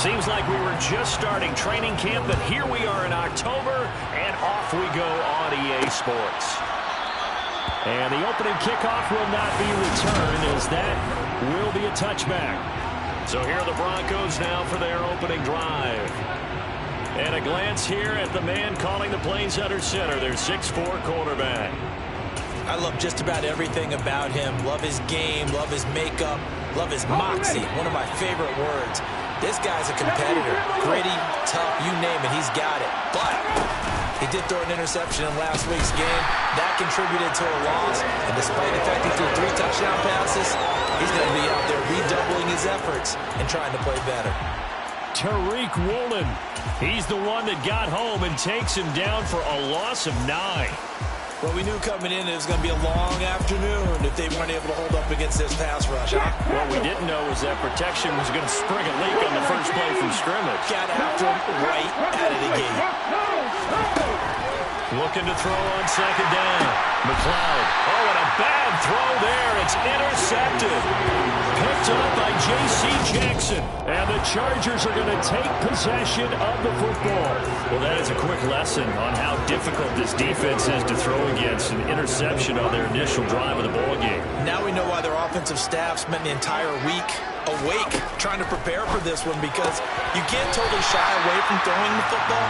Seems like we were just starting training camp, but here we are in October, and off we go on EA Sports. And the opening kickoff will not be returned, as that will be a touchback. So here are the Broncos now for their opening drive. And a glance here at the man calling the plays under center, their 6'4" quarterback. I love just about everything about him. Love his game, love his makeup, love his moxie. One of my favorite words. This guy's a competitor. Gritty, tough, you name it, he's got it. But he did throw an interception in last week's game. That contributed to a loss. And despite the fact he threw 3 touchdown passes, he's going to be out there redoubling his efforts and trying to play better. Tariq Woolen. He's the one that got home and takes him down for a loss of 9. Well, we knew coming in it was going to be a long afternoon if they weren't able to hold up against this pass rush, huh? What we didn't know was that protection was going to spring a leak on the first play from scrimmage. Got after him right out of the gate. Looking to throw on second down. McLeod. Oh, and a bad throw there. It's intercepted. Picked up by J.C. Jackson. And the Chargers are going to take possession of the football. Well, that is a quick lesson on how difficult this defense is to throw against. An interception on their initial drive of the ball game. Now we know why their offensive staff spent the entire week awake trying to prepare for this one, because you can't totally shy away from throwing the football,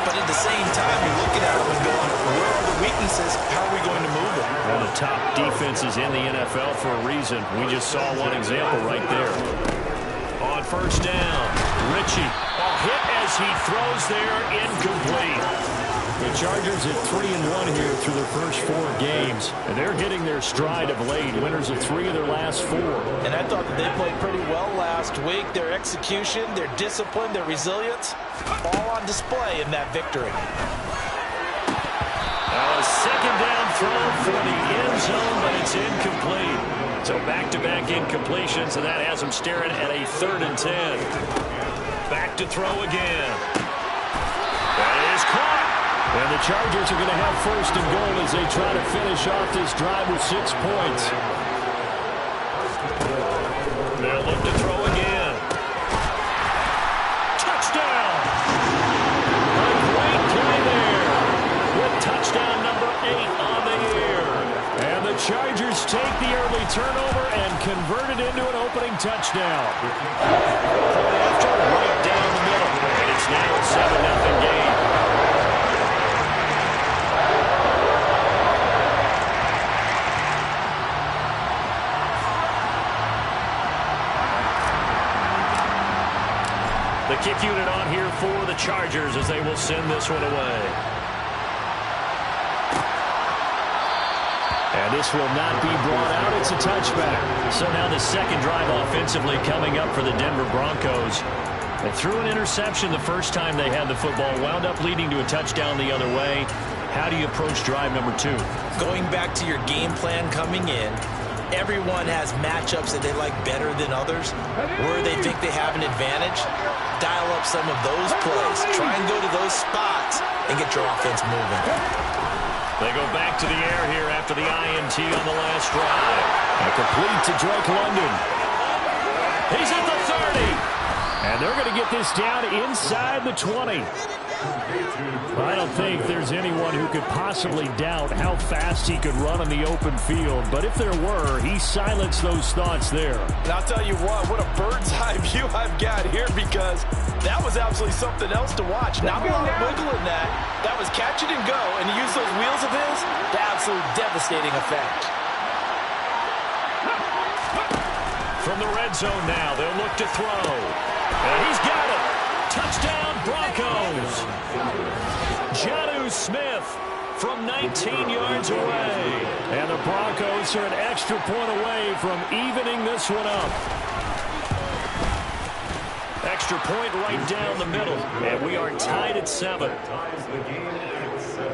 but at the same time you're looking at them and going, where are the weaknesses? How are we going to move it? One of the top defenses in the NFL for a reason. We just saw one example right there. On first down, Ritchie. A hit as he throws there, incomplete. The Chargers at 3-1 here through their first 4 games, and they're hitting their stride of late. Winners of 3 of their last 4. And I thought that they played pretty well last week. Their execution, their discipline, their resilience, all on display in that victory. A second down throw for the end zone, but it's incomplete. So back-to-back incompletions, and that has them staring at a 3rd and 10. Back to throw again. That is caught. And the Chargers are going to have first and goal as they try to finish off this drive with 6 points. They'll look to throw again. Touchdown! A great play there with touchdown number 8 on the year. And the Chargers take the early turnover and convert it into an opening touchdown. Point after, right down the middle. And it's now a 7-0 game. The kick unit on here for the Chargers as they will send this one away. And this will not be brought out. It's a touchback. So now the second drive offensively coming up for the Denver Broncos. They threw an interception the first time they had the football, wound up leading to a touchdown the other way. How do you approach drive number 2? Going back to your game plan coming in, everyone has matchups that they like better than others, where they think they have an advantage. Dial up some of those plays. Try and go to those spots and get your offense moving. They go back to the air here after the INT on the last drive. And complete to Drake London. He's at the 30. And they're going to get this down inside the 20. I don't think there's anyone who could possibly doubt how fast he could run on the open field. But if there were, he silenced those thoughts there. And I'll tell you what a bird's eye view I've got here, because that was absolutely something else to watch. Not a lot of wiggle in that. That was catch it and go, and he used those wheels of his to absolute devastating effect. From the red zone now, they'll look to throw. And he's got it. Touchdown, Broncos. Jonnu Smith from 19 yards away. And the Broncos are an extra point away from evening this one up. Extra point right down the middle. And we are tied at 7.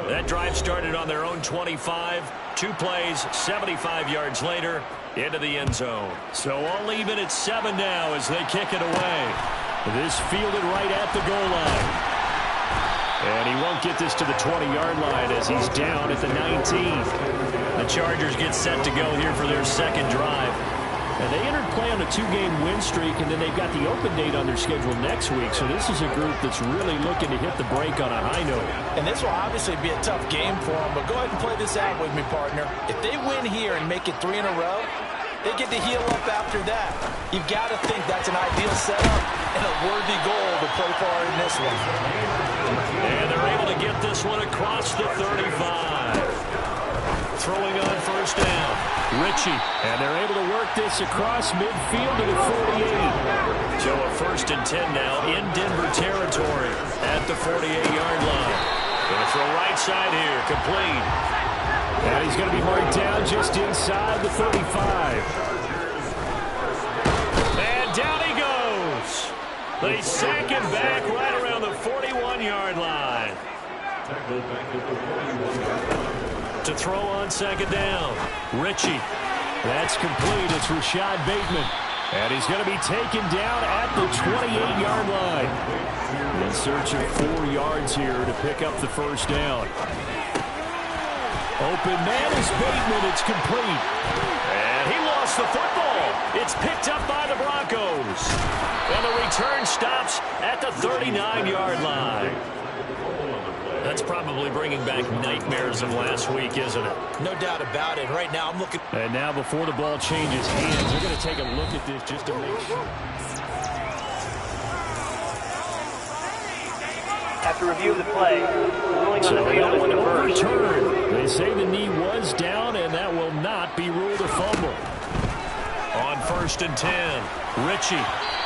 That drive started on their own 25. 2 plays, 75 yards later, into the end zone. So all even at 7 now as they kick it away. This fielded right at the goal line. And he won't get this to the 20-yard line as he's down at the 19. The Chargers get set to go here for their second drive. And they entered play on a 2-game win streak, and then they've got the open date on their schedule next week. So this is a group that's really looking to hit the break on a high note. And this will obviously be a tough game for them, but go ahead and play this out with me, partner. If they win here and make it 3 in a row, they get to heal up after that. You've got to think that's an ideal setup and a worthy goal to play for in this one. And they're able to get this one across the 35. Throwing on first down, Ritchie, and they're able to work this across midfield to the 48. So a 1st and 10 now in Denver territory at the 48-yard line. Going to throw right side here, complete. And he's going to be marked down just inside the 35. And down he goes. They sack him back right around the 41-yard line. To throw on 2nd down, Ritchie. That's complete. It's Rashad Bateman. And he's going to be taken down at the 28-yard line. In search of 4 yards here to pick up the 1st down. Open man is Bateman. It's complete. And he lost the football. It's picked up by the Broncos. And the return stops at the 39-yard line. That's probably bringing back nightmares of last week, isn't it? No doubt about it. Right now I'm looking. And now before the ball changes hands, they're going to take a look at this just to make sure. After review of the play, ruling on the field is diverged. They say the knee was down, and that will not be ruled a fumble. On 1st and 10, Ritchie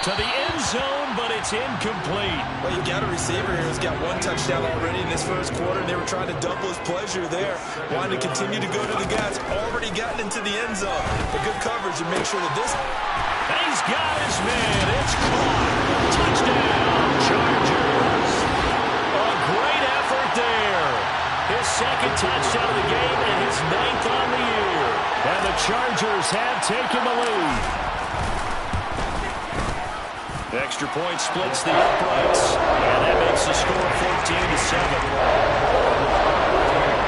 to the end zone, but it's incomplete. Well, you've got a receiver here who's got 1 touchdown already in this 1st quarter, and they were trying to double his pleasure there. Wanting to continue to go to the guys. Already gotten into the end zone. But good coverage and make sure that this... And he's got his man. It's caught. Touchdown, Chargers. A great effort there. His 2nd touchdown of the game and his 9th on the year. And the Chargers have taken the lead. Extra point splits the uprights, and that makes the score 14-7.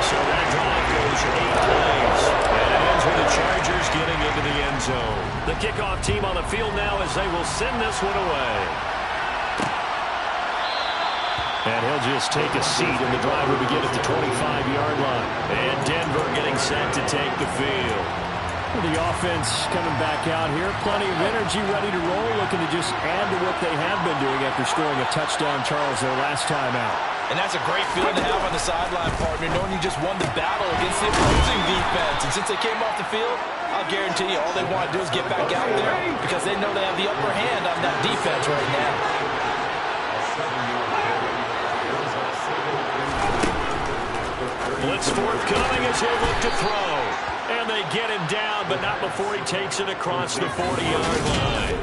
So that drive goes 8 plays, and it ends with the Chargers getting into the end zone. The kickoff team on the field now as they will send this one away. And he'll just take a seat, and the drive will begin at the 25-yard line. And Denver getting set to take the field. The offense coming back out here. Plenty of energy, ready to roll, looking to just add to what they have been doing after scoring a touchdown, Charles, their last time out. And that's a great feeling to have on the sideline, partner, knowing you just won the battle against the opposing defense. And since they came off the field, I'll guarantee you all they want to do is get back out there because they know they have the upper hand on that defense right now. Blitz forthcoming as they look to throw. And they get him down, but not before he takes it across the 40-yard line.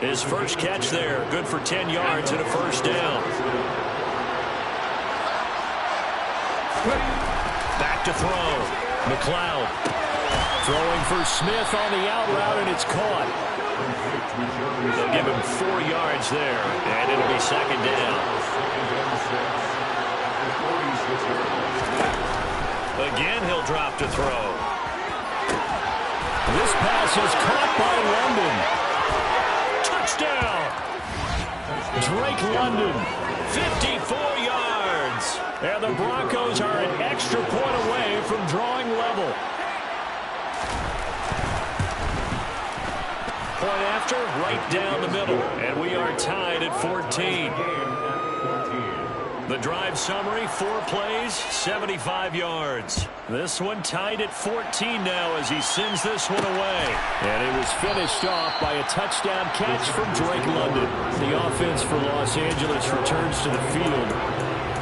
His first catch there, good for 10 yards and a 1st down. Back to throw. McLeod throwing for Smith on the out route, and it's caught. They'll give him 4 yards there, and it'll be 2nd down. Again, he'll drop to throw. This pass is caught by London. Touchdown! Drake London, 54 yards. And the Broncos are an extra point away from drawing level. Point after, right down the middle. And we are tied at 14. The drive summary, 4 plays, 75 yards. This one tied at 14 now as he sends this one away. And it was finished off by a touchdown catch from Drake London. The offense for Los Angeles returns to the field.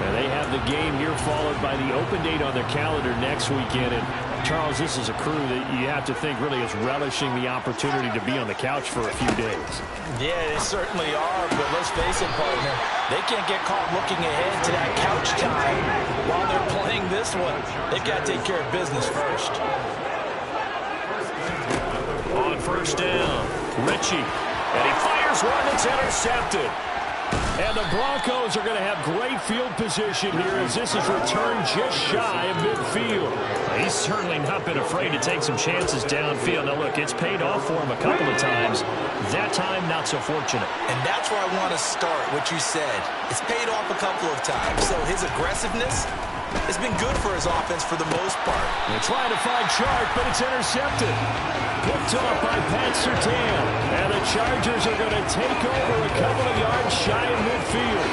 And they have the game here followed by the open date on their calendar next weekend. And Charles, this is a crew that you have to think really is relishing the opportunity to be on the couch for a few days. Yeah, they certainly are, but let's face it, partner. They can't get caught looking ahead to that couch time while they're playing this one. They've got to take care of business first. On 1st down, Ritchie. And he fires one that's intercepted. And the Broncos are going to have great field position here as this is returned just shy of midfield. He's certainly not been afraid to take some chances downfield. Now, look, it's paid off for him a couple of times. That time, not so fortunate. And that's where I want to start, what you said. It's paid off a couple of times. So his aggressiveness has been good for his offense for the most part. They're trying to find Chark, but it's intercepted. Picked off by Pat Surtain. And the Chargers are going to take over a couple of yards shy of midfield.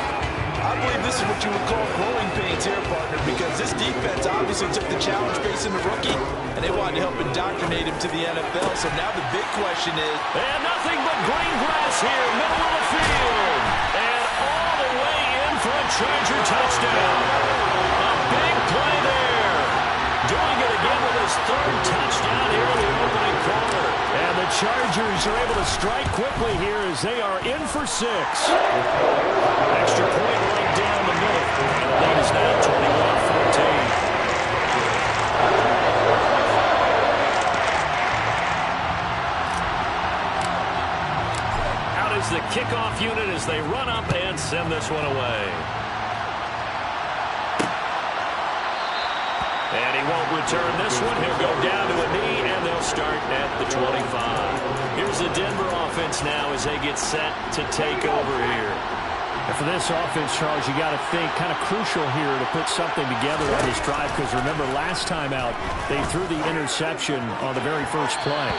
I believe this is what you would call growing pains here, partner, because this defense obviously took the challenge facing the rookie, and they wanted to help indoctrinate him to the NFL. So now the big question is... And nothing but green grass here, middle of the field. And all the way in for a Charger touchdown. A big play there. Doing it again with his third touchdown here in the opening quarter. And the Chargers are able to strike quickly here as they are in for 6. Extra point right down the middle. And the lead is now 21-14. Out is the kickoff unit as they run up and send this one away. And he won't return this one. He'll go down to a knee, and they'll start at the 25. Here's the Denver offense now as they get set to take over here. And for this offense, Charles, you got to think kind of crucial here to put something together on this drive, because remember last time out, they threw the interception on the very first play.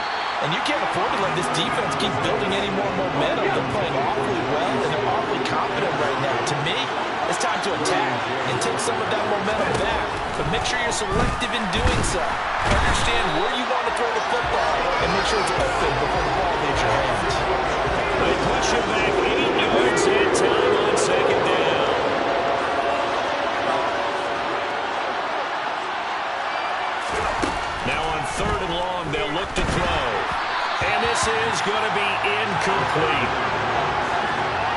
And you can't afford to let this defense keep building any more momentum. They're playing awfully well, and they're awfully confident right now. To me, it's time to attack and take some of that momentum back. But make sure you're selective in doing so. Understand where you want to throw the football and make sure it's open before the ball leaves your hands. They push it back 8 yards and time on second down. Now on 3rd and long, they'll look to throw. And this is going to be incomplete.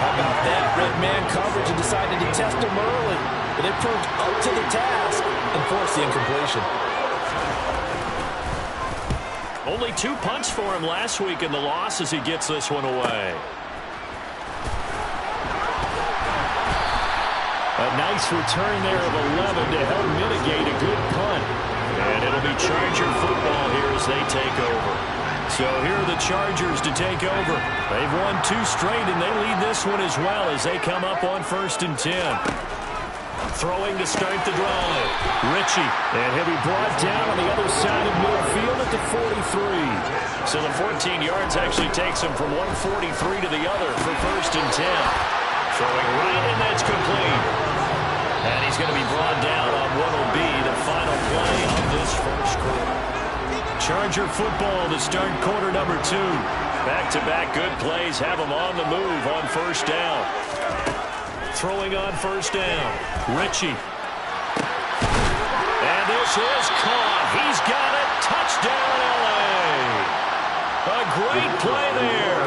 How about that? Red man coverage and decided to test him early. But they proved up to the task and forced the incompletion. Only 2 punts for him last week in the loss as he gets this one away. A nice return there of 11 to help mitigate a good punt. And it'll be Charger football here as they take over. So here are the Chargers to take over. They've won 2 straight, and they lead this one as well as they come up on 1st and 10. Throwing to start the drive. Ritchie. And he'll be brought down on the other side of midfield at the 43. So the 14 yards actually takes him from 143 to the other for 1st and 10. Throwing right, and that's complete. And he's going to be brought down on what will be the final play of this first quarter. Charger football to start quarter number 2. Back-to-back good plays have them on the move on 1st down. Throwing on 1st down. Ritchie. And this is caught. He's got it. Touchdown, L.A. A great play there.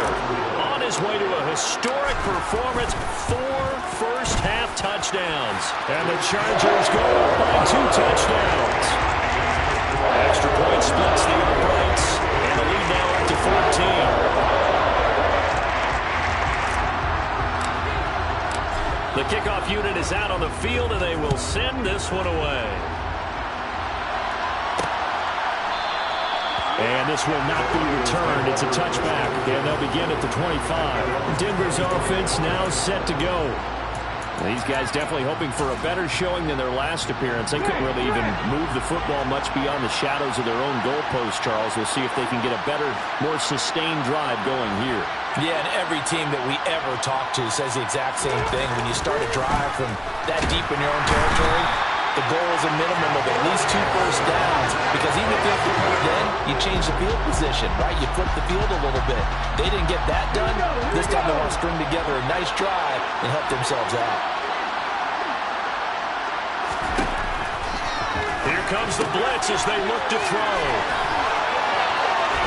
On his way to a historic performance. 4 first-half touchdowns. And the Chargers go up by 2 touchdowns. Extra point splits the uprights. And the lead now up to 14. The kickoff unit is out on the field, and they will send this one away. And this will not be returned. It's a touchback, and they'll begin at the 25. Denver's offense now set to go. These guys definitely hoping for a better showing than their last appearance. They couldn't really even move the football much beyond the shadows of their own goalpost, Charles. We'll see if they can get a better, more sustained drive going here. Yeah, and every team that we ever talk to says the exact same thing. When you start a drive from that deep in your own territory, the goal is a minimum of at least 2 first downs. Because even if you have to punt then, you change the field position, right? You flip the field a little bit. They didn't get that done. This time they want to string together a nice drive and help themselves out. Here comes the blitz as they look to throw.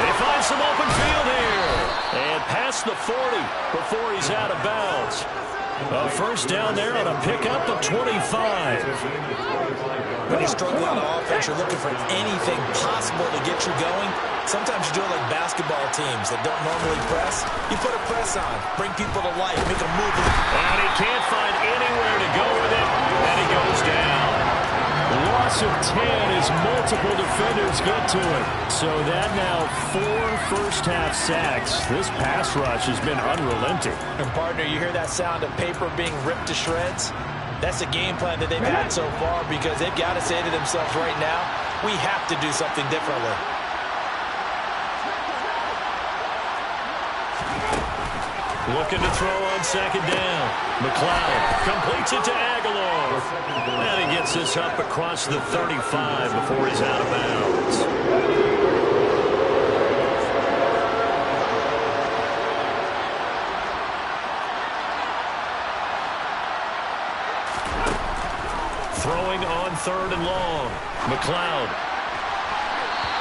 They find some open field here. And past the 40 before he's out of bounds. A first down there on a pickup of 25. When you struggle on offense, you're looking for anything possible to get you going. Sometimes you do it like basketball teams that don't normally press. You put a press on, bring people to life, make them move. And he can't find anywhere to go with it, and he goes down. Loss of 10 as multiple defenders get to it. So that now 4 first-half sacks. This pass rush has been unrelenting. And partner, you hear that sound of paper being ripped to shreds? That's the game plan that they've had so far, because they've got to say to themselves right now, we have to do something differently. Looking to throw on second down. McLeod completes it to Aguilar. And he gets this up across the 35 before he's out of bounds. Throwing on third and long. McLeod.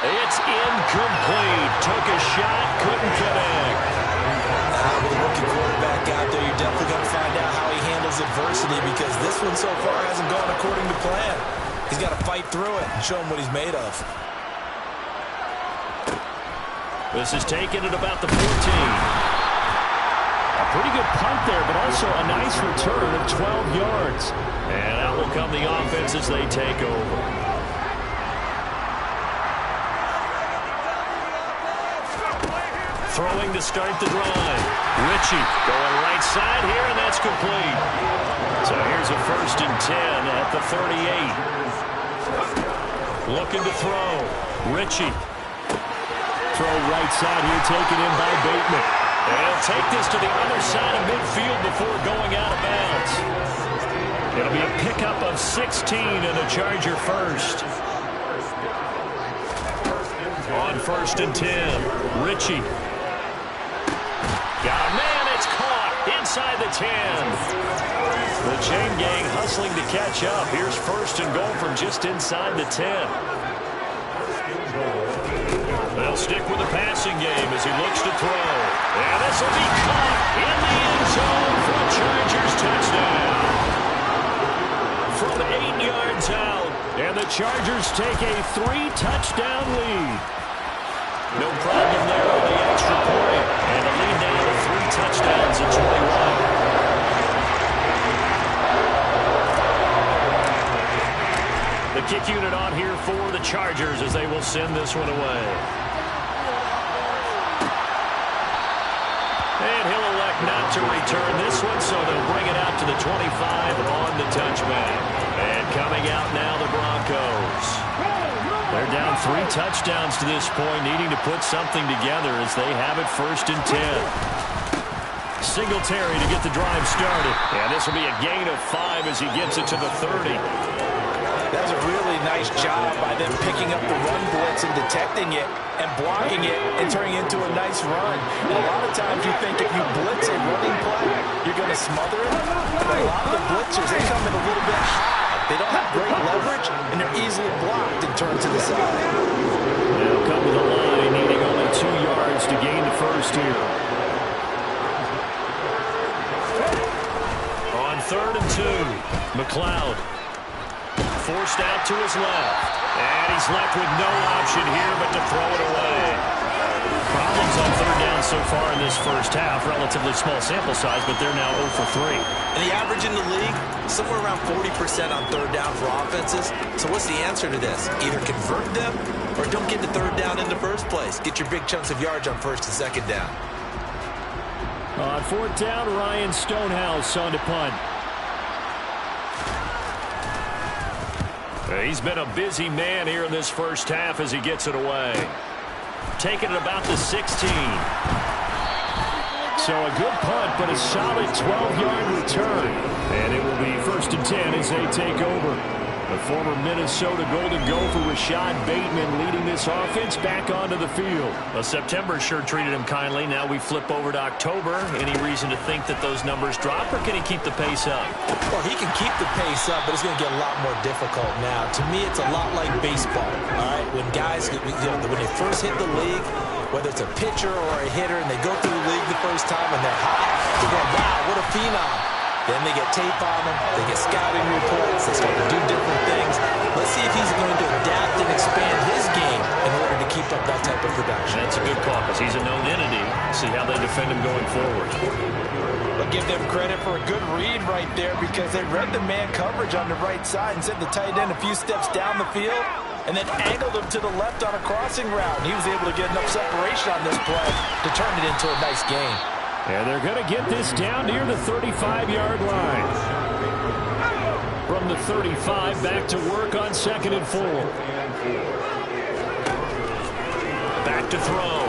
It's incomplete. Took a shot, couldn't connect. With a rookie quarterback out there, you're definitely going to find out how he handles adversity, because this one so far hasn't gone according to plan. He's got to fight through it and show him what he's made of. This is taken at about the 14. A pretty good punt there, but also a nice return of 12 yards. And out will come the offense as they take over. Throwing to start the drive. Ritchie going right side here, and that's complete. So here's a 1st and 10 at the 38. Looking to throw. Ritchie. Throw right side here, taken in by Bateman. And he'll take this to the other side of midfield before going out of bounds. It'll be a pickup of 16 and a Charger first. On 1st and 10, Ritchie. Got a man, it's caught inside the 10. The chain gang hustling to catch up. Here's 1st and goal from just inside the 10. They'll stick with the passing game as he looks to throw. And this will be caught in the end zone for a Chargers touchdown. From 8 yards out, and the Chargers take a 3-touchdown lead. No problem there on the extra point. And a lead down to 3 touchdowns at 21. The kick unit on here for the Chargers as they will send this one away. And he'll elect not to return this one, so they'll bring it out to the 25 on the touchback. And coming out now, the Broncos. They're down 3 touchdowns to this point, needing to put something together as they have it 1st and 10. Singletary to get the drive started. And this will be a gain of 5 as he gets it to the 30. That was a really nice job by them picking up the run blitz and detecting it and blocking it and turning it into a nice run. And a lot of times you think if you blitz a running play, you're going to smother it. But a lot of the blitzers, they come in a little bit high. They don't have great leverage, and they're easily blocked and turned to the side. They'll come to the line, needing only 2 yards to gain the first here. On 3rd and 2, McLeod. Forced out to his left. And he's left with no option here but to throw it away. Problems on 3rd down so far in this first half. Relatively small sample size, but they're now 0 for 3. And the average in the league, somewhere around 40% on 3rd down for offenses. So what's the answer to this? Either convert them or don't get to 3rd down in the first place. Get your big chunks of yards on 1st and 2nd down. On 4th down, Ryan Stonehouse on to punt. He's been a busy man here in this first half as he gets it away. Taking it about the 16. So a good punt, but a solid 12-yard return. And it will be 1st and 10 as they take over. The former Minnesota Golden Gopher Rashad Bateman leading this offense back onto the field. Well, September sure treated him kindly. Now we flip over to October. Any reason to think that those numbers drop, or can he keep the pace up? Well, he can keep the pace up, but it's going to get a lot more difficult now. To me, it's a lot like baseball. All right, when guys, when they first hit the league, whether it's a pitcher or a hitter, and they go through the league the first time and they're hot, they're going, wow, what a phenom. Then they get tape on him. They get scouting reports. They start to do different things. Let's see if he's going to adapt and expand his game in order to keep up that type of production. That's a good call because he's a known entity. See how they defend him going forward. But give them credit for a good read right there because they read the man coverage on the right side and sent the tight end a few steps down the field and then angled him to the left on a crossing route. And he was able to get enough separation on this play to turn it into a nice gain. And they're going to get this down near the 35-yard line. From the 35, back to work on 2nd and 4. Back to throw.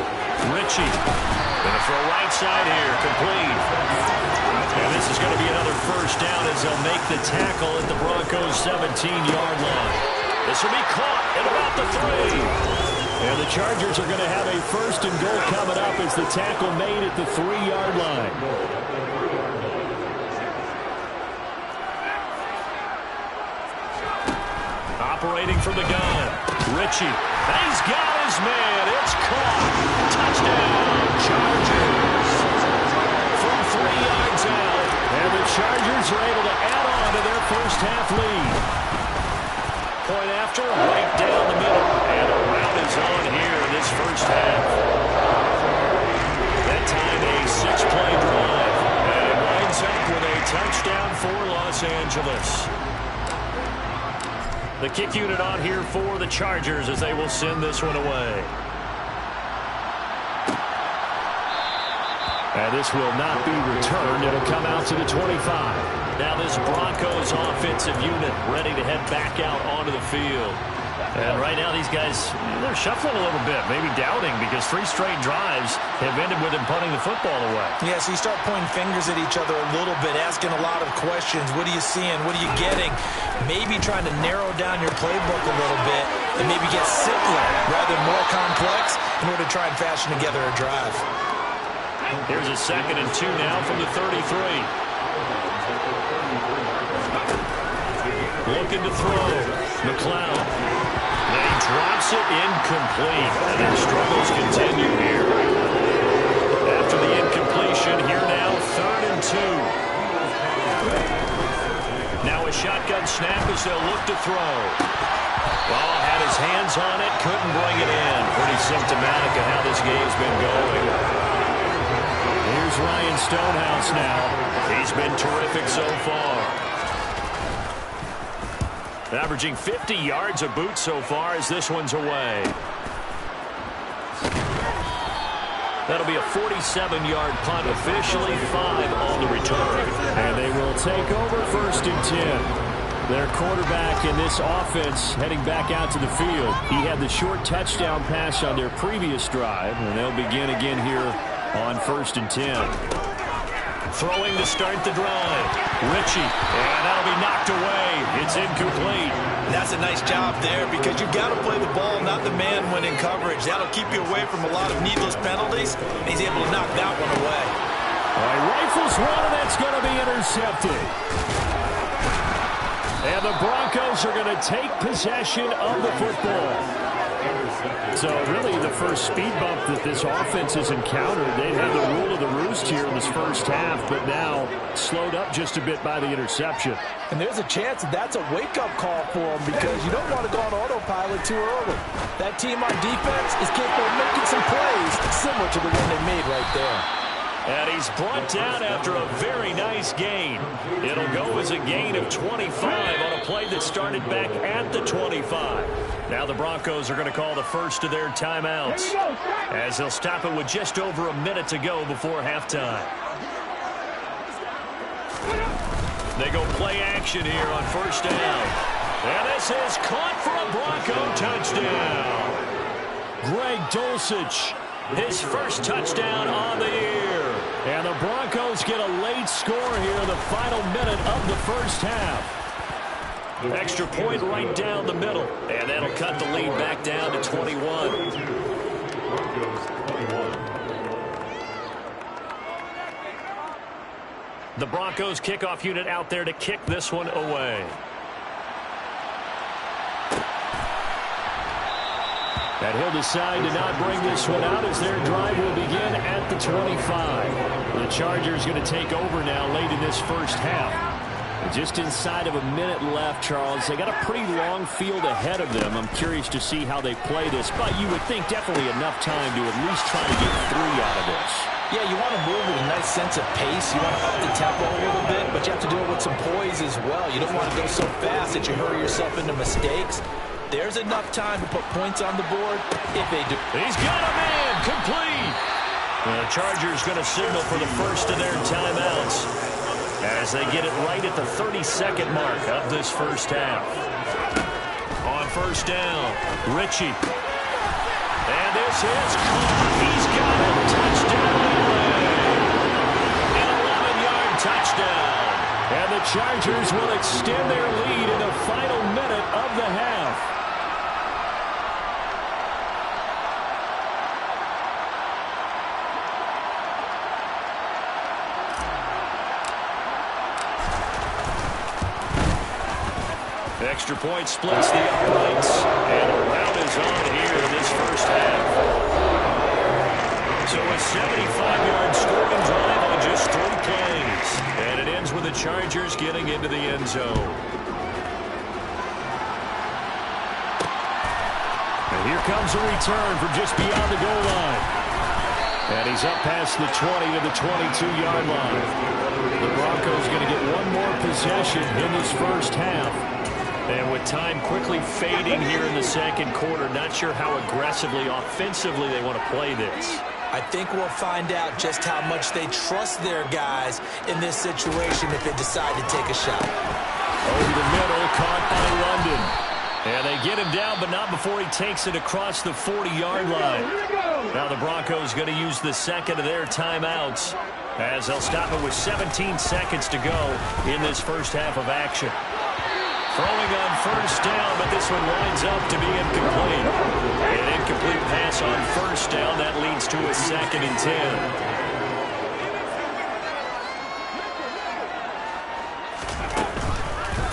Ritchie. Going to throw right side here. Complete. And this is going to be another first down as they'll make the tackle at the Broncos' 17-yard line. This will be caught at about the 3. And the Chargers are going to have a 1st and goal coming up as the tackle made at the 3-yard line. Operating from the gun. Ritchie. He's got his man. It's caught. Touchdown, Chargers. From 3 yards out. And the Chargers are able to add on to their first half lead. Point after, right down the middle. And a route is on here in this first half. That time a 6-play drive. And it winds up with a touchdown for Los Angeles. The kick unit on here for the Chargers as they will send this one away. And this will not be returned. It'll come out to the 25. Now this Broncos offensive unit ready to head back out onto the field. And right now these guys, they're shuffling a little bit, maybe doubting because 3 straight drives have ended with them punting the football away. Yeah, so you start pointing fingers at each other a little bit, asking a lot of questions. What are you seeing? What are you getting? Maybe trying to narrow down your playbook a little bit and maybe get simpler rather than more complex in order to try and fashion together a drive. Here's a 2nd and 2 now from the 33. Looking to throw. McLeod. And he drops it incomplete. And their struggles continue here. After the incompletion, here now, 3rd and 2. Now a shotgun snap as they'll look to throw. Ball had his hands on it, couldn't bring it in. Pretty symptomatic of how this game's been going. Here's Ryan Stonehouse now. He's been terrific so far. Averaging 50 yards a boot so far as this one's away. That'll be a 47-yard punt, officially 5 on the return. And they will take over 1st and 10. Their quarterback in this offense heading back out to the field. He had the short touchdown pass on their previous drive, and they'll begin again here on 1st and 10. Throwing to start the drive. Ritchie, and that'll be knocked away. It's incomplete. That's a nice job there because you've got to play the ball, not the man when in coverage. That'll keep you away from a lot of needless penalties, and he's able to knock that one away. All right, rifles one, and that's going to be intercepted. And the Broncos are going to take possession of the football. So really the first speed bump that this offense has encountered. They had the rule of the roost here in this first half, but now slowed up just a bit by the interception. And there's a chance that that's a wake-up call for them because you don't want to go on autopilot too early. That team on defense is capable of making some plays similar to the one they made right there. And he's brought down after a very nice gain. It'll go as a gain of 25 on a play that started back at the 25. Now the Broncos are going to call the first of their timeouts as they'll stop it with just over a minute to go before halftime. They go play action here on 1st down. And this is caught for a Bronco touchdown. Greg Dulcich, his first touchdown on the year. And the Broncos get a late score here in the final minute of the first half. Extra point right down the middle. And that'll cut the lead back down to 21. The Broncos kickoff unit out there to kick this one away. And he'll decide to not bring this one out as their drive will begin at the 25. The Chargers going to take over now late in this first half. Just inside of a minute left, Charles. They got a pretty long field ahead of them. I'm curious to see how they play this, but you would think definitely enough time to at least try to get 3 out of this. Yeah, you want to move with a nice sense of pace. You want to up the tempo a little bit, but you have to do it with some poise as well. You don't want to go so fast that you hurry yourself into mistakes. There's enough time to put points on the board if they do. He's got a man, complete. The Chargers going to signal for the first of their timeouts as they get it right at the 32nd mark of this first half. On first down, Ritchie. And this is caught. He's got it. Touchdown. An 11-yard touchdown. And the Chargers will extend their lead in the final minute of the half. Extra point splits the uprights, and a rout is on here in this first half. So a 75-yard scoring drive on just 3 plays. And it ends with the Chargers getting into the end zone. And here comes a return from just beyond the goal line. And he's up past the 20 to the 22-yard line. The Broncos going to get one more possession in this first half. And with time quickly fading here in the second quarter, not sure how aggressively, offensively they want to play this. I think we'll find out just how much they trust their guys in this situation if they decide to take a shot. Over the middle, caught by London. And they get him down, but not before he takes it across the 40-yard line. Now the Broncos going to use the second of their timeouts as they'll stop it with 17 seconds to go in this first half of action. Throwing on first down, but this one winds up to be incomplete. An incomplete pass on first down. That leads to a 2nd and 10.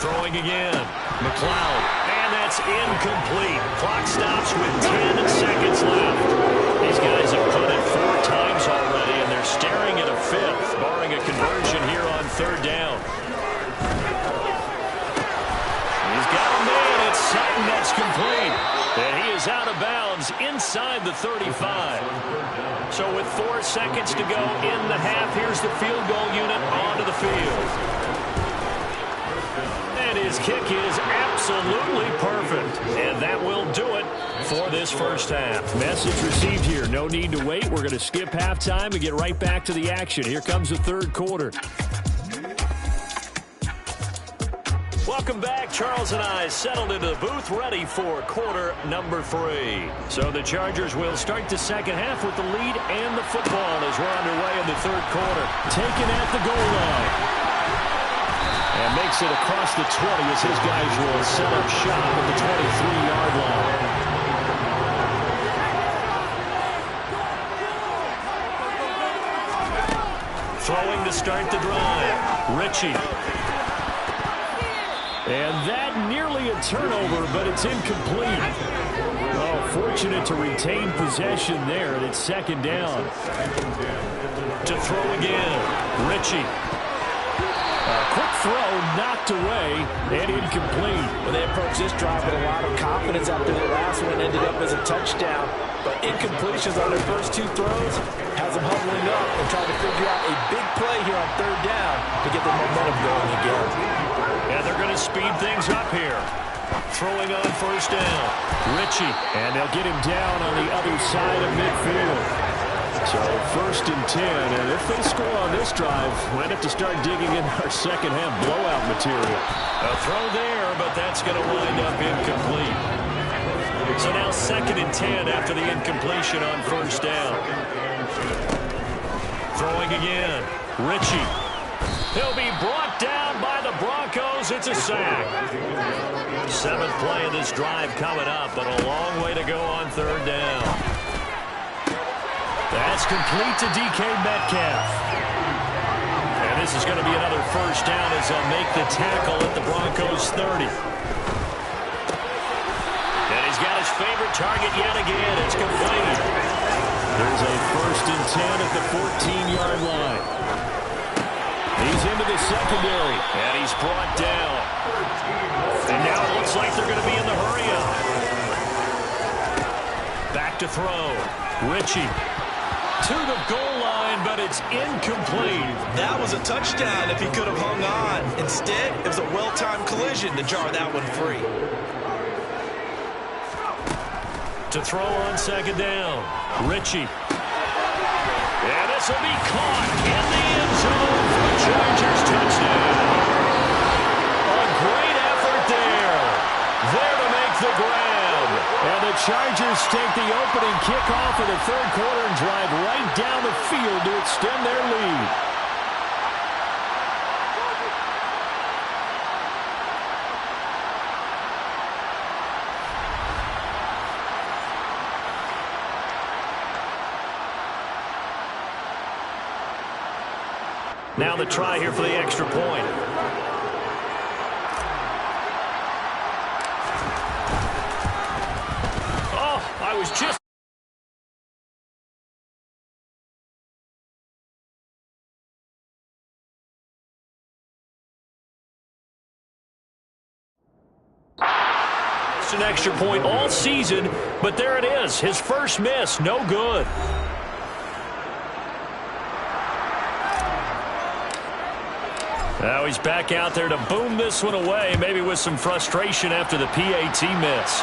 Throwing again. McLeod. And that's incomplete. Clock stops with 10 seconds left. These guys have punted 4 times already, and they're staring at a 5th, barring a conversion here on 3rd down. Sutton, that's complete. And he is out of bounds inside the 35. So with 4 seconds to go in the half, here's the field goal unit onto the field. And his kick is absolutely perfect. And that will do it for this first half. Message received here. No need to wait. We're going to skip halftime and get right back to the action. Here comes the 3rd quarter. Welcome back. Charles and I settled into the booth, ready for quarter number 3. So the Chargers will start the second half with the lead and the football as we're underway in the 3rd quarter. Taken at the goal line. And makes it across the 20 as his guys will set up shop at the 23-yard line. Throwing to start the drive. Ritchie. And that nearly a turnover, but it's incomplete. Oh, fortunate to retain possession there, and it's 2nd down. To throw again, Ritchie. A quick throw, knocked away, and incomplete. Well, they approached this drive with a lot of confidence after the last one ended up as a touchdown. But incompletions on their first 2 throws has them huddling up and trying to figure out a big play here on 3rd down to get the momentum going again. And they're going to speed things up here. Throwing on first down. Ritchie. And they'll get him down on the other side of midfield. So 1st and 10. And if they score on this drive, we'll have to start digging in our second half blowout material. A throw there, but that's going to wind up incomplete. So now 2nd and 10 after the incompletion on first down. Throwing again. Ritchie. He'll be brought down by the Broncos. It's a sack. 7th play of this drive coming up, but a long way to go on 3rd down. That's complete to DK Metcalf. And this is going to be another first down as they'll make the tackle at the Broncos 30. And he's got his favorite target yet again. It's complete. There's a 1st and 10 at the 14-yard line. He's into the secondary, and he's brought down. And now it looks like they're going to be in the hurry-up. Back to throw. Ritchie to the goal line, but it's incomplete. That was a touchdown if he could have hung on. Instead, it was a well-timed collision to jar that one free. To throw on 2nd down. Ritchie. And this will be caught in the end zone for the Chargers touchdown. A great effort there. There to make the grab. And the Chargers take the opening kickoff of the 3rd quarter and drive right down the field to extend their lead. Now the try here for the extra point. Oh, I was just... It's an extra point all season, but there it is. His first miss, no good. Now he's back out there to boom this one away, maybe with some frustration after the PAT miss.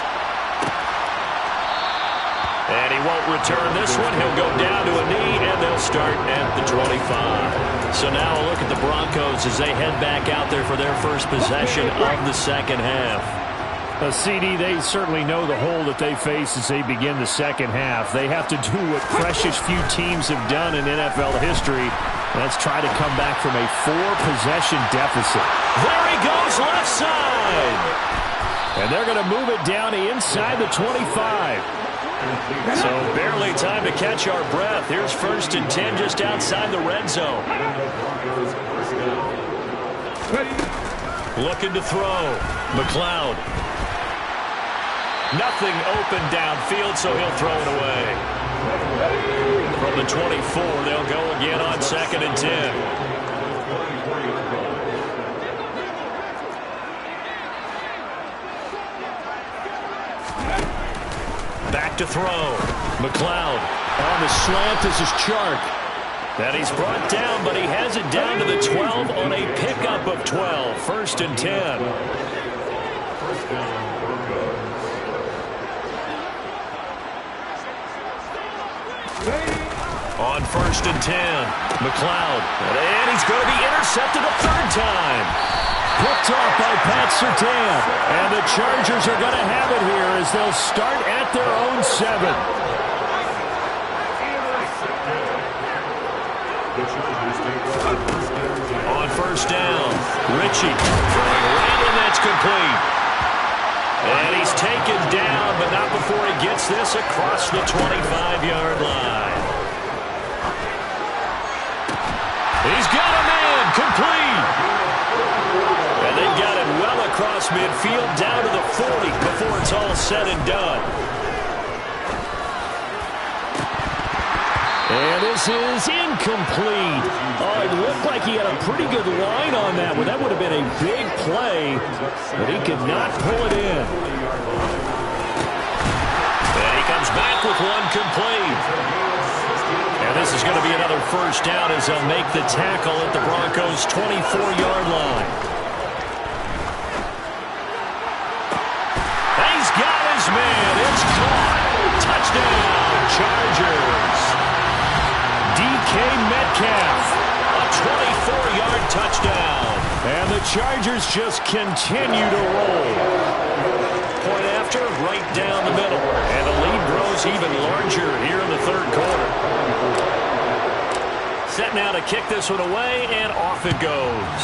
And he won't return this one. He'll go down to a knee, and they'll start at the 25. So now a look at the Broncos as they head back out there for their first possession of the 2nd half. CD, they certainly know the hole that they face as they begin the 2nd half. They have to do what precious few teams have done in NFL history. Let's try to come back from a 4-possession deficit. There he goes, left side. And they're going to move it down inside the 25. So barely time to catch our breath. Here's 1st and 10 just outside the red zone. Looking to throw. McLeod. Nothing open downfield, so he'll throw it away. From the 24, they'll go again on 2nd and 10. Back to throw. McLeod on the slant. This is Chark. And he's brought down, but he has it down to the 12 on a pickup of 12. 1st and 10. On 1st and 10, McLeod. And he's going to be intercepted a 3rd time. Picked off by Pat Surtain. And the Chargers are going to have it here as they'll start at their own 7. On 1st down, Ritchie. Right, and that's complete. And he's taken down, but not before he gets this across the 25-yard line. He's got a man, complete. And they've got it well across midfield, down to the 40 before it's all said and done. And this is incomplete. Oh, it looked like he had a pretty good line on that one. That would have been a big play, but he could not pull it in. And he comes back with one complete. And this is going to be another 1st down as they'll make the tackle at the Broncos' 24-yard line. He's got his man. It's caught. Touchdown, Chargers. DK Metcalf, a 24-yard touchdown. And the Chargers just continue to roll. Point after, right down the middle. And the lead grows even larger here in the 3rd quarter. Set now to kick this one away, and off it goes.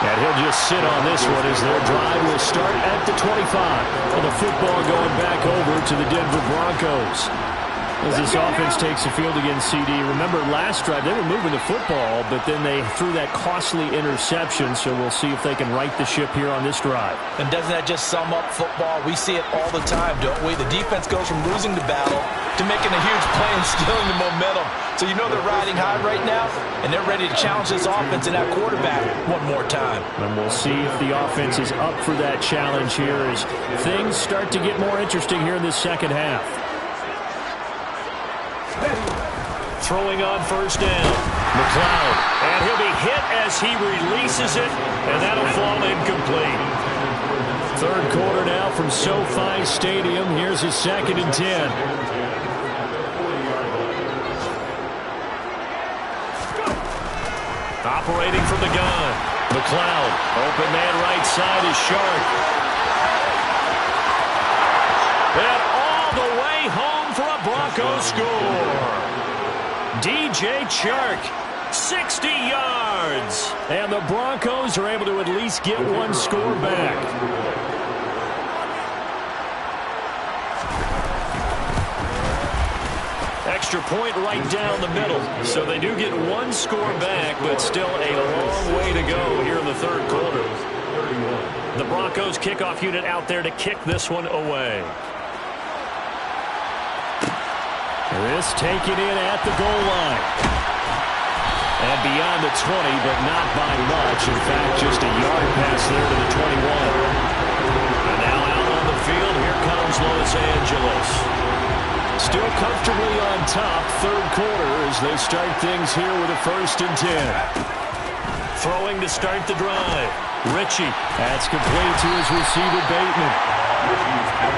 And he'll just sit on this one as their drive will start at the 25. And the football going back over to the Denver Broncos. As this offense takes the field against CD, remember last drive they were moving the football, but then they threw that costly interception, so we'll see if they can right the ship here on this drive. And doesn't that just sum up football? We see it all the time, don't we? The defense goes from losing the battle to making a huge play and stealing the momentum. So you know they're riding high right now, and they're ready to challenge this offense and that quarterback one more time. And we'll see if the offense is up for that challenge here as things start to get more interesting here in this second half. Throwing on first down, McLeod, and he'll be hit as he releases it, and that'll fall incomplete. Third quarter now from SoFi Stadium. Here's a 2nd and 10. Operating from the gun, McLeod, open man right side is Shark. And all the way home for a Broncos score. DJ Chark, 60 yards. And the Broncos are able to at least get one score back. Extra point right down the middle. So they do get one score back, but still a long way to go here in the third quarter. The Broncos kickoff unit out there to kick this one away. This taken in at the goal line. And beyond the 20, but not by much. In fact, just a yard pass there to the 21. And now out on the field, here comes Los Angeles. Still comfortably on top, third quarter, as they start things here with a 1st and 10. Throwing to start the drive. Ritchie. That's complete to his receiver, Bateman.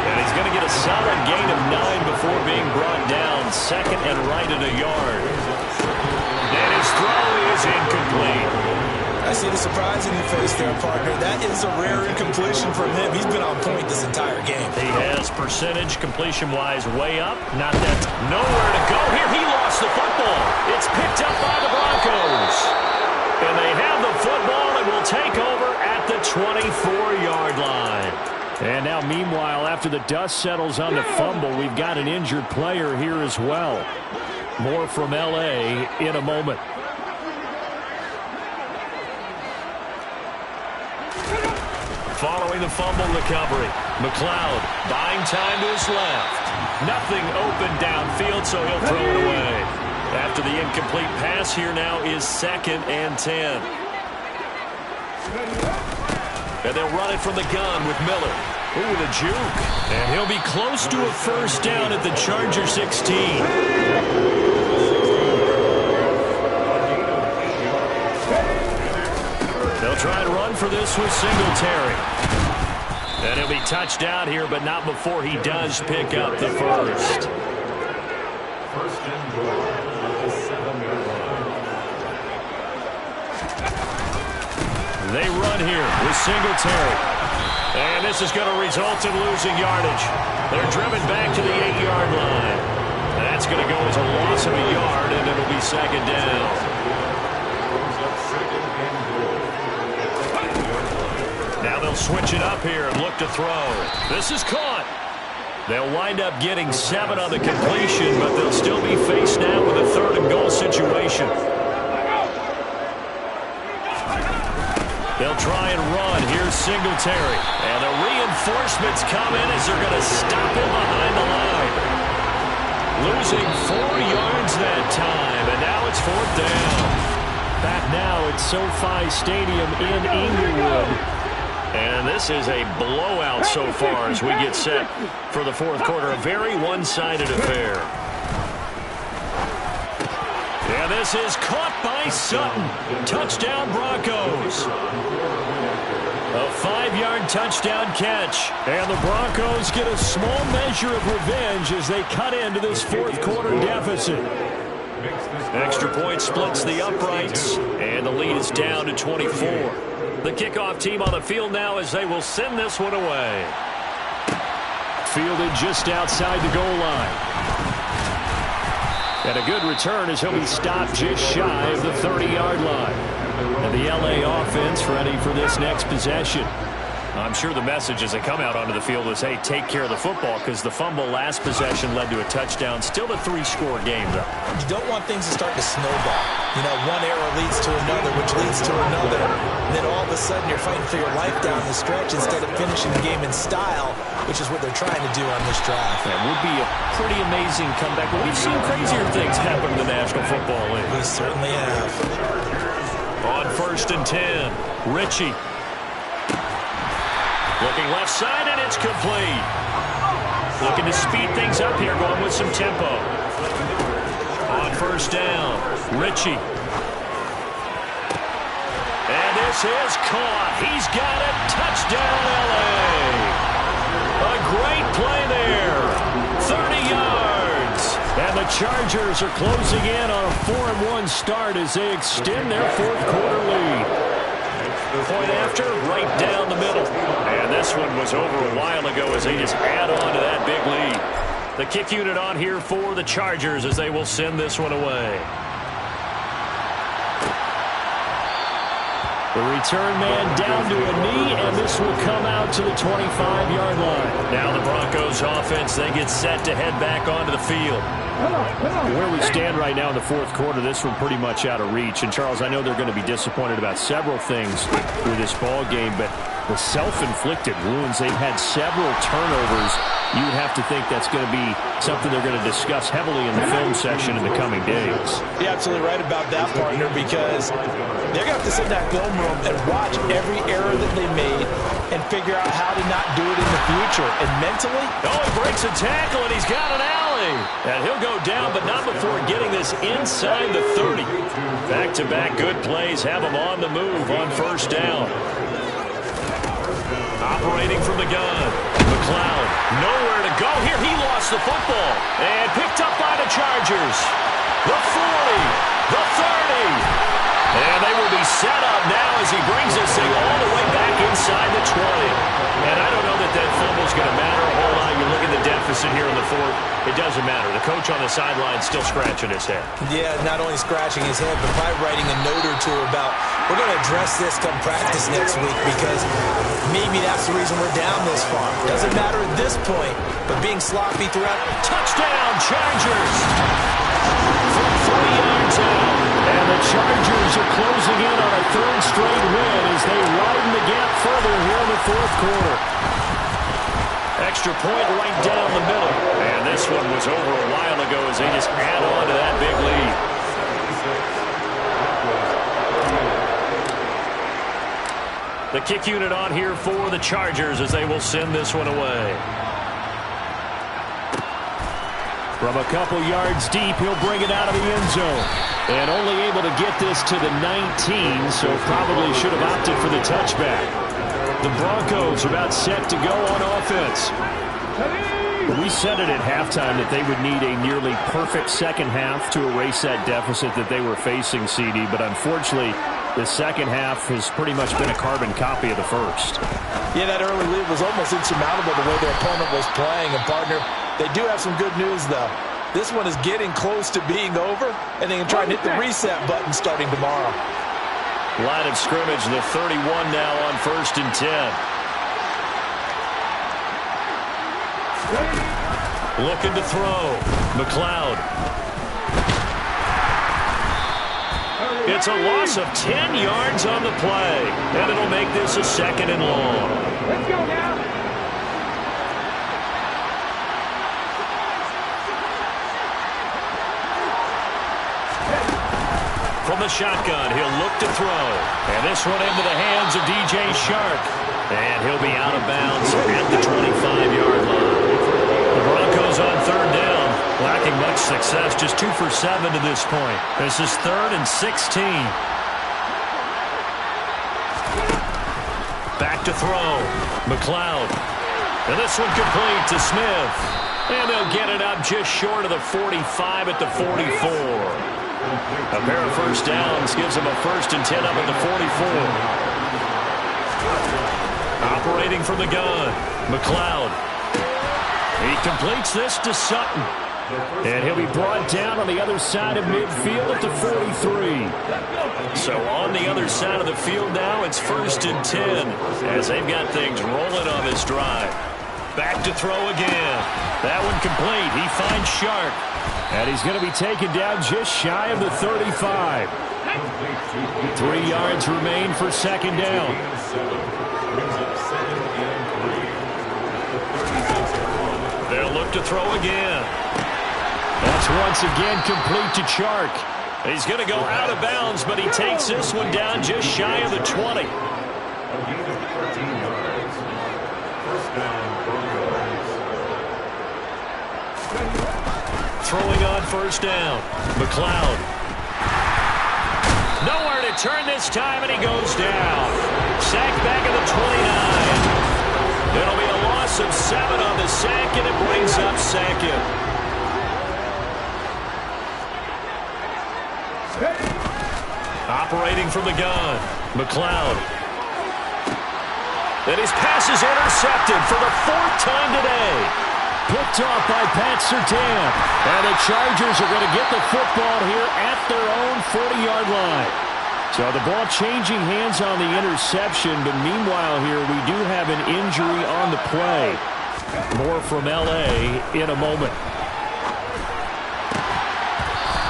And he's going to get a solid gain of 9 before being brought down. 2nd and right at a yard. And his throw is incomplete. I see the surprise in your face there, partner. That is a rare incompletion from him. He's been on point this entire game. He has percentage completion-wise way up. Not that nowhere to go here. He lost the football. It's picked up by the Broncos. And they have the football and will take over at the 24-yard line. And now, meanwhile, after the dust settles on the fumble, we've got an injured player here as well. More from L.A. in a moment. Following the fumble recovery, McLeod buying time to his left. Nothing open downfield, so he'll throw it away. After the incomplete pass, here now is 2nd and 10. And they'll run it from the gun with Miller. Ooh, the juke. And he'll be close to a first down at the Charger 16. They'll try and run for this with Singletary. And he'll be touched down here, but not before he does pick up the first. They run here with Singletary. And this is going to result in losing yardage. They're driven back to the 8-yard line. That's going to go as a loss of a yard, and it'll be 2nd down. Now they'll switch it up here and look to throw. This is caught. They'll wind up getting 7 on the completion, but they'll still be faced now with a 3rd and goal situation. They'll try and run. Here's Singletary. And the reinforcements come in as they're going to stop him behind the line. Losing 4 yards that time, and now it's 4th down. Back now at SoFi Stadium in Inglewood. And this is a blowout so far as we get set for the 4th quarter. A very one-sided affair. And this is caught by Sutton. Touchdown Broncos. A 5-yard touchdown catch. And the Broncos get a small measure of revenge as they cut into this 4th quarter deficit. Extra point splits the uprights. And the lead is down to 24. The kickoff team on the field now as they will send this one away. Fielded just outside the goal line. And a good return as he'll be stopped just shy of the 30-yard line. And the L.A. offense ready for this next possession. I'm sure the message as they come out onto the field is, hey, take care of the football, because the fumble last possession led to a touchdown. Still a 3-score game, though. You don't want things to start to snowball. You know, one error leads to another, which leads to another. And then all of a sudden you're fighting for your life down the stretch instead of finishing the game in style, which is what they're trying to do on this drive. That would be a pretty amazing comeback. But we've seen crazier things happen in the National Football League. We certainly have. On 1st and 10, Ritchie. Looking left side, and it's complete. Looking to speed things up here, going with some tempo. On 1st down, Ritchie. And this is caught. He's got it. Touchdown, L.A. A great play there. 30 yards. And the Chargers are closing in on a 4-1 start as they extend their 4th quarter lead. Point after, right down the middle. And this one was over a while ago as they just add on to that big lead. The kick unit on here for the Chargers as they will send this one away. The return man down to a knee, and this will come out to the 25-yard line. Now the Broncos offense, they get set to head back onto the field. Where we stand right now in the 4th quarter, this one pretty much out of reach. And, Charles, I know they're going to be disappointed about several things with this ball game, but the self-inflicted wounds, they've had several turnovers. You would have to think that's going to be something they're going to discuss heavily in the film section in the coming days. You're absolutely right about that, partner, because they're going to have to sit in that film room and watch every error that they made and figure out how to not do it in the future. And mentally... Oh, he breaks a tackle, and he's got an alley. And he'll go down, but not before getting this inside the 30. Back-to-back good plays have him on the move on 1st down. Operating from the gun. McLeod, nowhere to go here. He lost the football. And picked up by the Chargers. The 40, the 30. And they will be set up now as he brings this thing all the way back inside the 20. And I don't know that that fumble's going to matter a whole lot. You look at the deficit here in the 4th. It doesn't matter. The coach on the sideline still scratching his head. Yeah, not only scratching his head, but probably writing a note or two about, we're going to address this come practice next week because maybe that's the reason we're down this far. Doesn't matter at this point, but being sloppy throughout. Touchdown, Chargers! From 3 yards out. And the Chargers are closing in on a 3rd straight win as they widen the gap further here in the 4th quarter. Extra point right down the middle. And this one was over a while ago as they just add on to that big lead. The kick unit on here for the Chargers as they will send this one away. From a couple yards deep, he'll bring it out of the end zone. And only able to get this to the 19, so probably should have opted for the touchback. The Broncos are about set to go on offense. We said it at halftime that they would need a nearly perfect second half to erase that deficit that they were facing, CD. But unfortunately, the second half has pretty much been a carbon copy of the first. Yeah, that early lead was almost insurmountable the way their opponent was playing. And, partner, they do have some good news, though. This one is getting close to being over, and they can try and hit the reset button starting tomorrow. Line of scrimmage, the 31 now on 1st and 10. Looking to throw. McLeod. It's a loss of 10 yards on the play, and it'll make this a 2nd and long. Let's go now. From the shotgun, he'll look to throw. And this one into the hands of DJ Shark. And he'll be out of bounds at the 25-yard line. The Broncos on 3rd down, lacking much success, just 2 for 7 to this point. This is 3rd and 16. Back to throw. McLeod. And this one complete to Smith. And they'll get it up just short of the 45 at the 44. A pair of first downs gives them a 1st and 10 up at the 44. Operating from the gun, McLeod. He completes this to Sutton. And he'll be brought down on the other side of midfield at the 43. So on the other side of the field now, it's 1st and 10 as they've got things rolling on this drive. Back to throw again. That one complete. He finds Sharp. And he's going to be taken down just shy of the 35. 3 yards remain for 2nd down. They'll look to throw again. That's once again complete to Chark. He's going to go out of bounds, but he takes this one down just shy of the 20. Throwing on 1st down. McLeod. Nowhere to turn this time, and he goes down. Sack back at the 29. It'll be a loss of 7 on the sack, and it brings up 2nd. Operating from the gun, McLeod. And his pass is intercepted for the 4th time today. Picked off by Pat Surtain. And the Chargers are going to get the football here at their own 40-yard line. So the ball changing hands on the interception, but meanwhile here we do have an injury on the play. More from L.A. in a moment.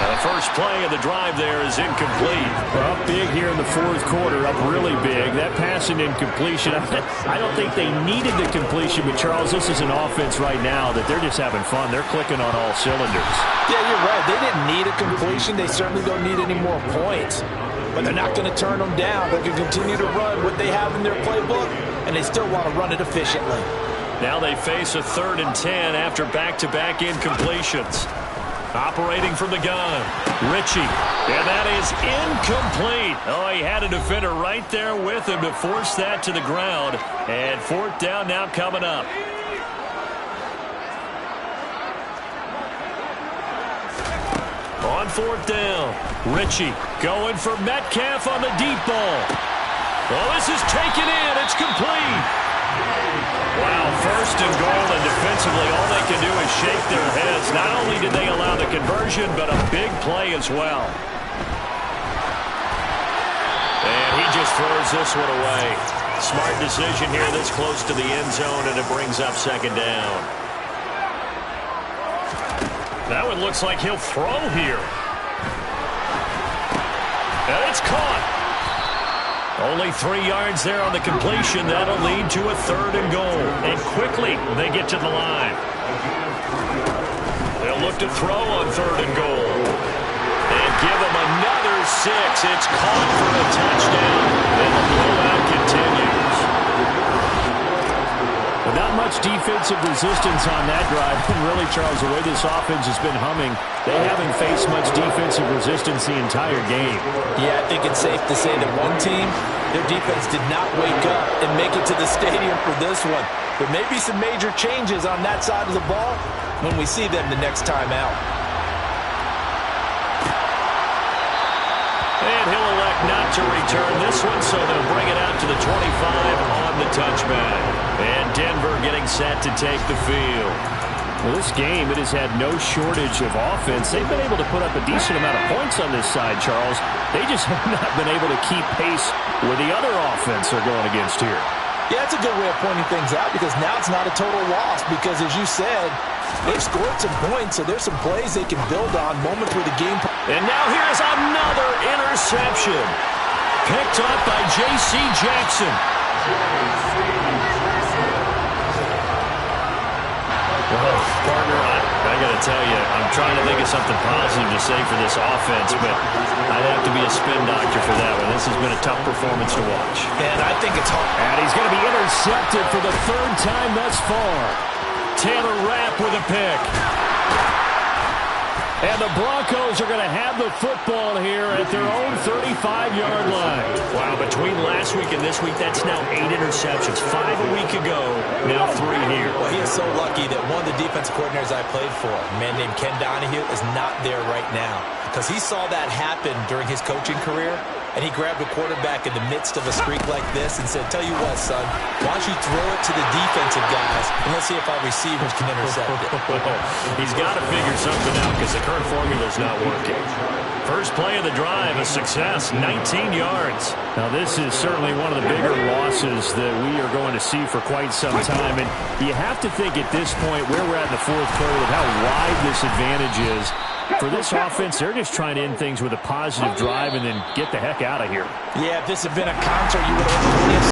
The first play of the drive there is incomplete. Up big here in the 4th quarter, up really big. That pass and incompletion, I don't think they needed the completion, but Charles, this is an offense right now that they're just having fun. They're clicking on all cylinders. Yeah, you're right. They didn't need a completion. They certainly don't need any more points. But they're not going to turn them down. They can continue to run what they have in their playbook, and they still want to run it efficiently. Now they face a 3rd and 10 after back-to-back incompletions. Operating from the gun, Ritchie, and that is incomplete. Oh, he had a defender right there with him to force that to the ground, and 4th down now coming up. On 4th down, Ritchie going for Metcalf on the deep ball. Oh, this is taken in. It's complete. Wow, 1st and goal, and defensively all they can do is shake their heads. Not only did they allow the conversion, but a big play as well. And he just throws this one away. Smart decision here this close to the end zone, and it brings up 2nd down. That one looks like he'll throw here. And it's caught. Only 3 yards there on the completion. That'll lead to a 3rd and goal. And quickly they get to the line. They'll look to throw on 3rd and goal. And give them another 6. It's caught for a touchdown. And the blowout continues. But not much defensive resistance on that drive. And really, Charles, the way this offense has been humming, they haven't faced much defensive resistance the entire game. Yeah, I think it's safe to say that one team, their defense did not wake up and make it to the stadium for this one. There may be some major changes on that side of the ball when we see them the next time out. And he'll elect not to return this one, so they'll bring it out to the 25 on the touchback. And Denver getting set to take the field. Well, this game, it has had no shortage of offense. They've been able to put up a decent amount of points on this side, Charles. They just have not been able to keep pace with the other offense they're going against here. Yeah, it's a good way of pointing things out because now it's not a total loss because, as you said, they've scored some points, so there's some plays they can build on, moments where the game... And now here's another interception. Picked up by J.C. Jackson. Well, partner, I got to tell you, I'm trying to think of something positive to say for this offense, but I'd have to be a spin doctor for that one. This has been a tough performance to watch. And I think it's hard. And he's going to be intercepted for the 3rd time thus far. Taylor Rapp with a pick. And the Broncos are going to have the football here at their own 35-yard line. Wow, between last week and this week, that's now 8 interceptions. 5 a week ago, now 3 here. Well, he is so lucky that one of the defensive coordinators I played for, a man named Ken Donahue, is not there right now. Because he saw that happen during his coaching career, and he grabbed the quarterback in the midst of a streak like this and said, tell you what, son, why don't you throw it to the defensive guys, and let's see if our receivers can intercept it. He's got to figure something out because the current formula's not working. First play of the drive, a success, 19 yards. Now, this is certainly one of the bigger losses that we are going to see for quite some time. And you have to think at this point where we're at in the fourth quarter with how wide this advantage is. For this offense, they're just trying to end things with a positive drive and then get the heck out of here. Yeah, if this had been a concert, you would have